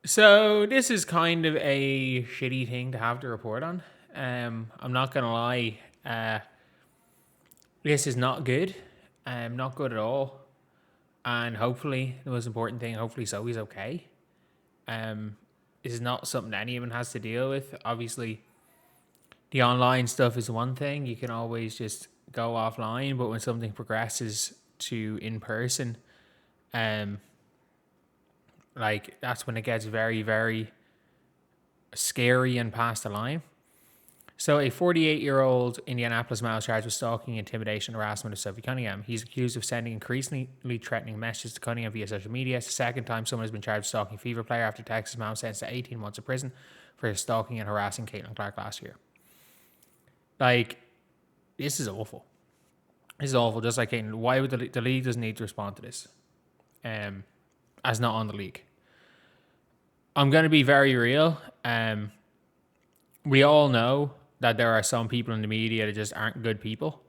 So this is kind of a shitty thing to have to report on. I'm not gonna lie. This is not good. Not good at all. And hopefully, the most important thing, hopefully Sophie's okay. Um, this is not something anyone has to deal with. Obviously, the online stuff is one thing. You can always just go offline, but when something progresses to in person, um, like that's when it gets very, very scary and past the line. So, a 48-year-old Indianapolis male is charged with stalking, intimidation, and harassment of Sophie Cunningham. He's accused of sending increasingly threatening messages to Cunningham via social media. It's the second time someone has been charged with stalking a Fever player after Texas mom sentenced to 18 months of prison for stalking and harassing Caitlin Clark last year. Like, this is awful. This is awful. Just like Caitlin, why would the league doesn't need to respond to this? As not on the league. I'm going to be very real. We all know that there are some people in the media that just aren't good people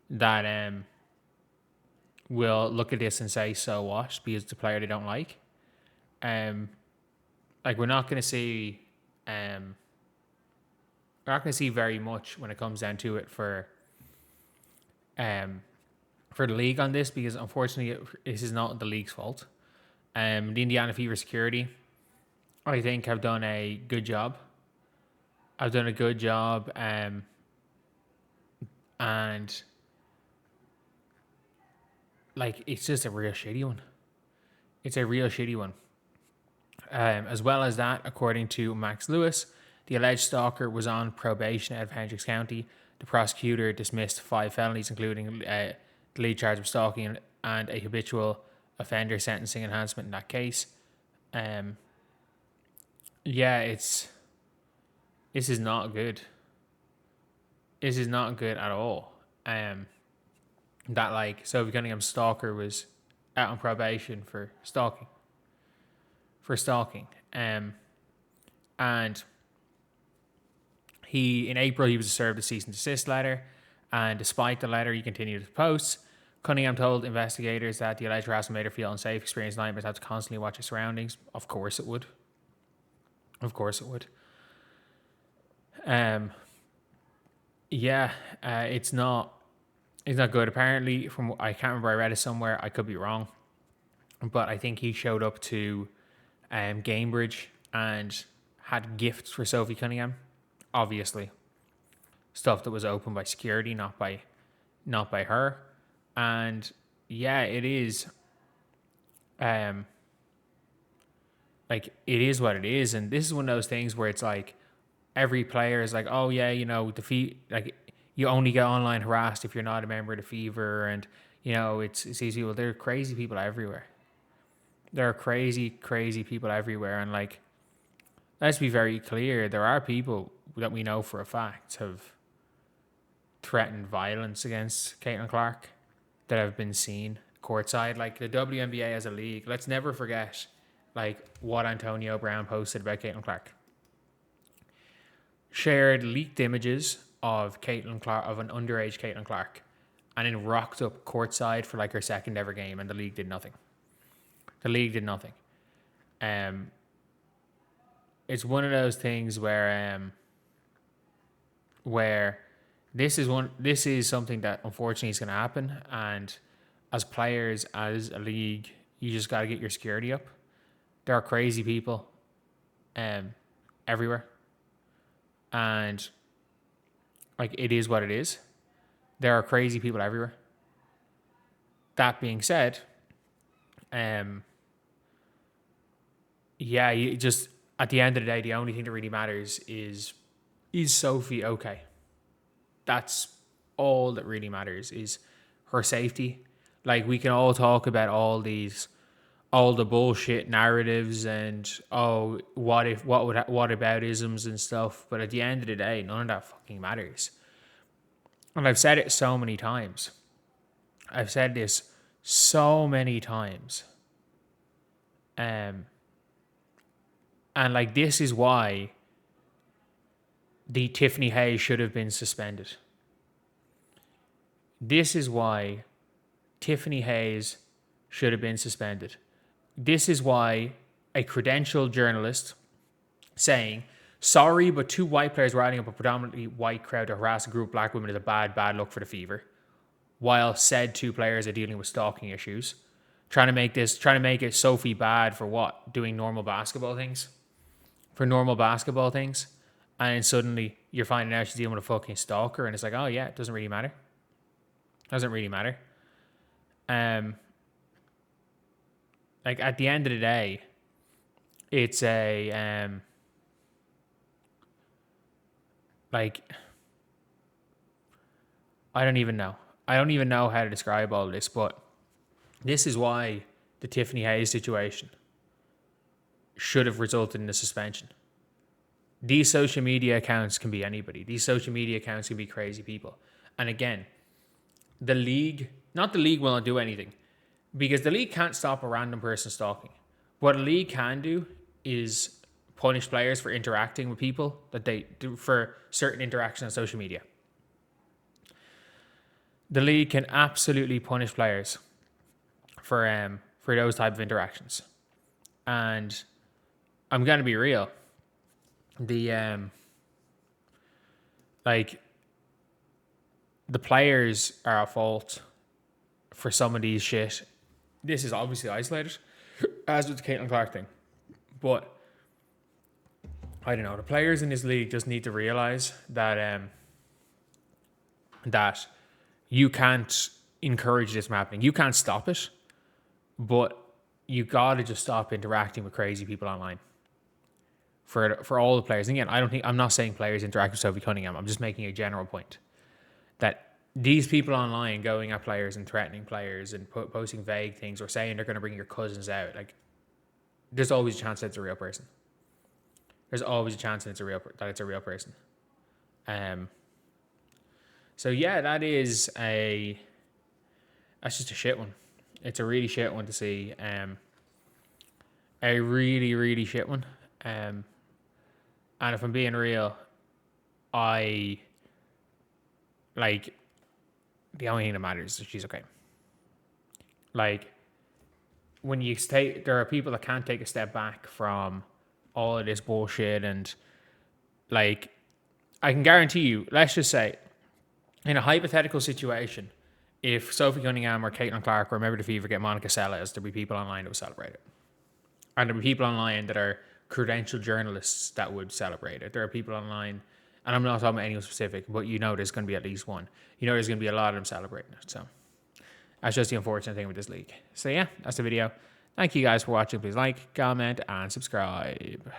that will look at this and say, so what, because it's a player they don't like. Like we're not going to see very much when it comes down to it for the league on this, because unfortunately this is not the league's fault. The Indiana Fever security, I think, have done a good job. And like it's just a real shitty one. It's a real shitty one. As well as that, according to Max Lewis, the alleged stalker was on probation out of Hendricks County. The prosecutor dismissed 5 felonies, including the lead charge of stalking and a habitual offender sentencing enhancement in that case. This is not good. This is not good at all. That like Sophie Cunningham's stalker was out on probation for stalking. And he in April he was served a cease and desist letter, and despite the letter, he continued his posts. Cunningham told investigators that the alleged harassment made her feel unsafe, experienced nightmares, had to constantly watch her surroundings. Of course it would. It's not good. Apparently, from I can't remember, I read it somewhere. I could be wrong, but I think he showed up to Gamebridge and had gifts for Sophie Cunningham. Obviously, stuff that was opened by security, not by her. And yeah, it is. Like it is what it is, and this is one of those things where it's like every player is like, oh yeah, like you only get online harassed if you're not a member of the Fever, and it's easy. Well, there are crazy people everywhere. There are crazy people everywhere, and like, let's be very clear, there are people that we know for a fact have threatened violence against Caitlin Clark that have been seen courtside. Like the WNBA as a league, let's never forget like what Antonio Brown posted about Caitlin Clark. Shared leaked images of Caitlin Clark, of an underage Caitlin Clark, and then rocked up courtside for like her second ever game, and the league did nothing. It's one of those things where this is something that unfortunately is going to happen, and as players, as a league, you just got to get your security up. There are crazy people everywhere, and like it is what it is. There are crazy people everywhere. That being said, you just at the end of the day, the only thing that really matters is Sophie okay? That's all that really matters, is her safety. Like we can all talk about all the bullshit narratives and what about isms and stuff, but at the end of the day, none of that fucking matters. And I've said it so many times. I've said this so many times. And like this is why the Tiffany Hayes should have been suspended. This is why Tiffany Hayes should have been suspended. This is why a credentialed journalist saying, sorry, but 2 white players riding up a predominantly white crowd to harass a group of black women is a bad look for the Fever. While said 2 players are dealing with stalking issues. Trying to make it Sophie bad for what? Doing normal basketball things? For normal basketball things? And then suddenly you're finding out she's dealing with a fucking stalker, and it's like, oh yeah, it doesn't really matter. Doesn't really matter. Like at the end of the day, it's a like, I don't even know. I don't even know how to describe all this, but this is why the Tiffany Hayes situation should have resulted in a suspension. These social media accounts can be anybody. These social media accounts can be crazy people. And again, the league will not do anything, because the league can't stop a random person stalking. What a league can do is punish players for interacting with people that they do, for certain interactions on social media. The league can absolutely punish players for those type of interactions. And I'm gonna be real. The players are at fault for some of these shit. This is obviously isolated, as with the Caitlin Clark thing. But I don't know. The players in this league just need to realize that that you can't encourage this from happening. You can't stop it, but you gotta just stop interacting with crazy people online. For all the players. And again, I'm not saying players interact with Sophie Cunningham. I'm just making a general point that these people online going at players and threatening players and posting vague things or saying they're going to bring your cousins out, like, there's always a chance that it's a real person. There's always a chance that it's a real person. So yeah, that's just a shit one. It's a really shit one to see. A really, really shit one. And if I'm being real, the only thing that matters is that she's okay. Like, when there are people that can't take a step back from all of this bullshit, and like, I can guarantee you, let's just say, in a hypothetical situation, if Sophie Cunningham or Caitlin Clark or Remember the Fever get Monica Seles, there'll be people online that will celebrate it. And there'll be people online that are credentialed journalists that would celebrate it. There are people online, and I'm not talking about anyone specific, but there's going to be at least one. There's going to be a lot of them celebrating it. So that's just the unfortunate thing with this league. So yeah, that's the video. Thank you guys for watching. Please like, comment, and subscribe.